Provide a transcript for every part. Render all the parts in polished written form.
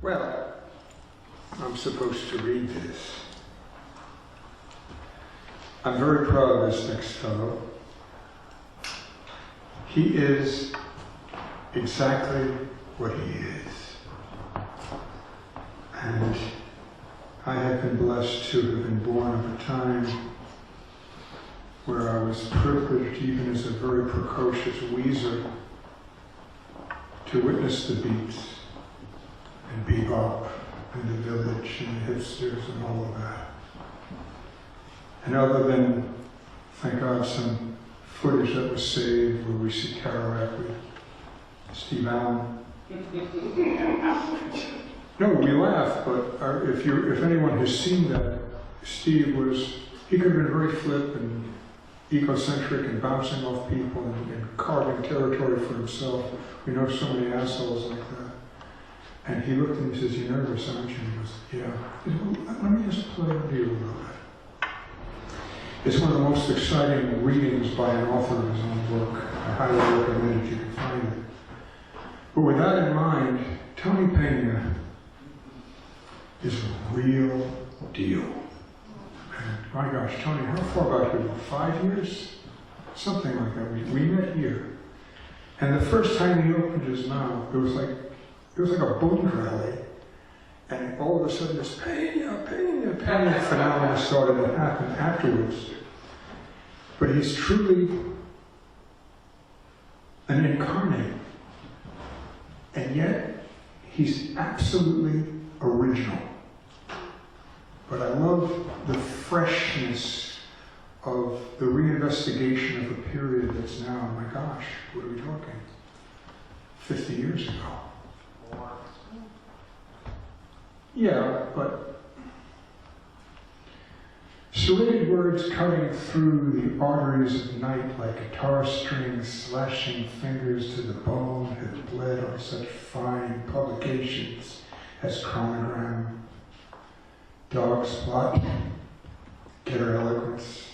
Well, I'm supposed to read this. I'm very proud of this next fellow. He is exactly what he is. And I have been blessed to have been born of a time where I was privileged, even as a very precocious weezer, to witness the beats and bebop and the village and the hipsters and all of that. And other than, thank God, some footage that was saved where we see Kerouac with Steve Allen. No, we laugh, but if anyone has seen that, Steve he could have been very flip and egocentric and bouncing off people and carving territory for himself. We know so many assholes like that. And he looked at me and says, "You're nervous, aren't you?" And he goes, "Yeah." He said, "Well, let me just play with you a little bit." It's one of the most exciting readings by an author of his own work. I highly recommend it if you can find it. But with that in mind, Tony Pena is a real deal. And my gosh, Tony, how far back here? 5 years? Something like that. We met here. And the first time he opened his mouth, it was like a boom rally. And all of a sudden this Pena phenomenon started to happen afterwards. But he's truly an incarnate. And yet, he's absolutely original. But I love the freshness of the reinvestigation of a period that's now, my gosh, what are we talking? 50 years ago. Yeah, but serrated words cutting through the arteries of night like guitar strings, slashing fingers to the bone, have bled on such fine publications as Chronogram, Dog Spot, Gutter Eloquence,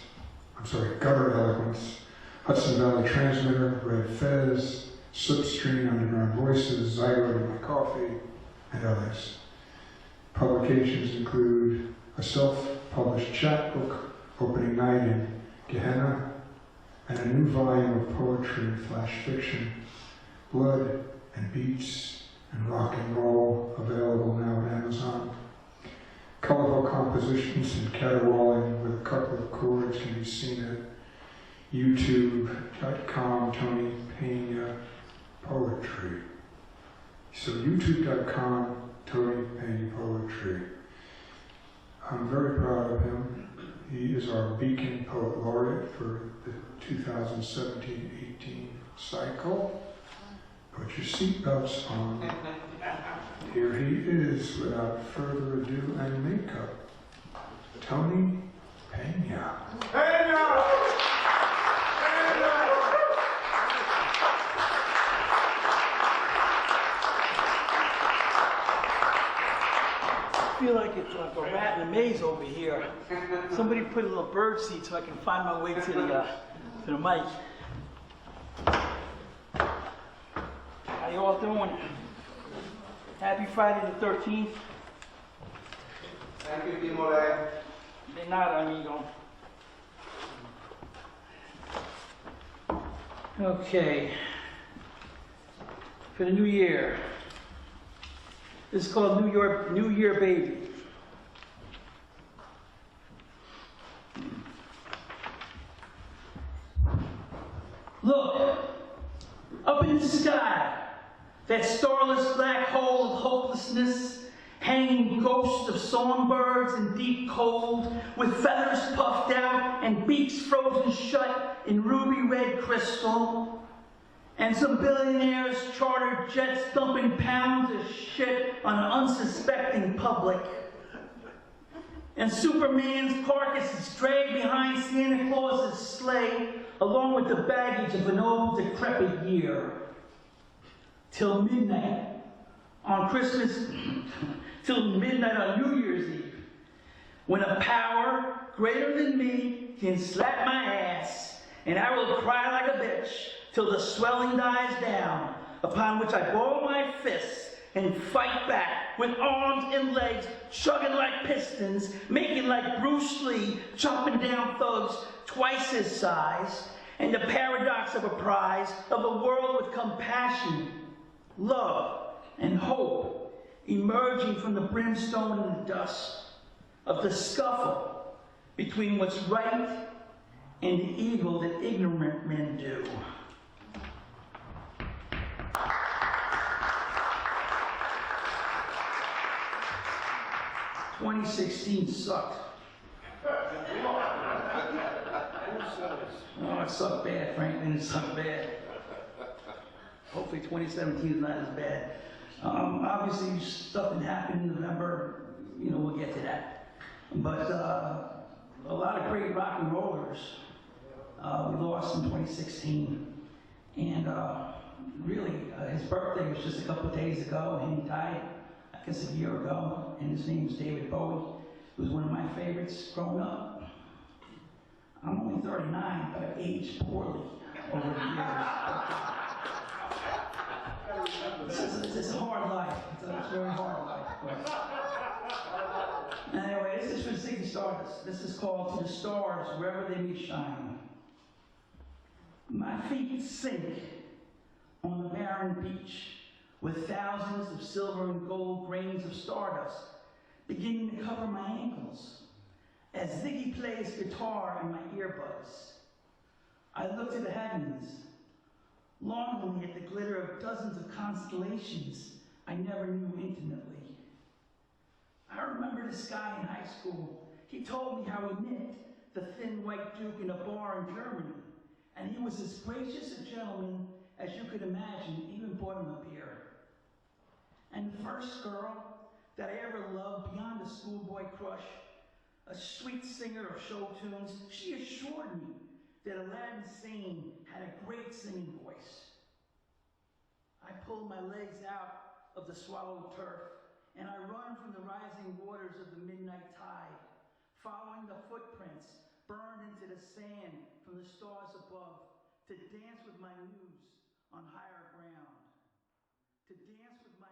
Hudson Valley Transmitter, Red Fez, Slipstream, Underground Voices, Zygote in My Coffee, and others. Publications include a self-published chapbook, Opening Night in Gehenna, and a new volume of poetry and flash fiction, Blood and Beats and Rock and Roll, available now at Amazon. Colorful compositions and caterwauling with a couple of chords can be seen at youtube.com, Tony Pena Poetry. So youtube.com, Tony Pena Poetry. I'm very proud of him. He is our Beacon Poet Laureate for the 2017-18 cycle. Put your seatbelts on. Here he is, without further ado and makeup. Tony Pena. Pena! I feel like it's like a rat in a maze over here. Somebody put a little bird seat so I can find my way to the mic. How you all doing? Happy Friday the 13th. Thank you, Timore. De nada, amigo. Okay. For the new year. This is called New Year Baby. Look, up in the sky, that starless black hole of hopelessness, hanging ghosts of songbirds in deep cold, with feathers puffed out and beaks frozen shut in ruby red crystal. And some billionaires chartered jets dumping pounds of shit on an unsuspecting public. And Superman's carcass is dragged behind Santa Claus's sleigh, along with the baggage of an old decrepit year. Till midnight on Christmas, till midnight on New Year's Eve, when a power greater than me can slap my ass, and I will cry like a bitch till the swelling dies down, upon which I ball my fists and fight back with arms and legs chugging like pistons, making like Bruce Lee, chopping down thugs twice his size, and the paradox of a prize of a world with compassion, love, and hope emerging from the brimstone and the dust of the scuffle between what's right and the evil that ignorant men do. "2016 sucked." Oh, it sucked bad, Franklin. It sucked bad. Hopefully 2017 is not as bad. Obviously, stuff that happened in November, we'll get to that. But a lot of great rock and rollers we lost in 2016. And really, his birthday was just a couple of days ago, and he died, I guess, a year ago. And his name is David Bowie. He was one of my favorites growing up. I'm only 39, but I've aged poorly over the years. It's a hard life. It's a very hard life. Anyway, this is for Ziggy Stardust. This is called "To the Stars, Wherever They May Shine." My feet sink on the barren beach with thousands of silver and gold grains of stardust beginning to cover my ankles as Ziggy plays guitar in my earbuds. I look to the heavens, longingly at the glitter of dozens of constellations I never knew intimately. I remember this guy in high school. He told me how he met the thin white duke in a bar in Germany, and he was as gracious a gentleman as you could imagine, even bought him a beer. And the first girl that I ever loved beyond a schoolboy crush, a sweet singer of show tunes, she assured me that Aladdin Sane had a great singing voice. I pulled my legs out of the swallowed turf, and I run from the rising waters of the midnight tide, following the footprints burned into the sand from the stars above, to dance with my muse on higher ground, to dance with my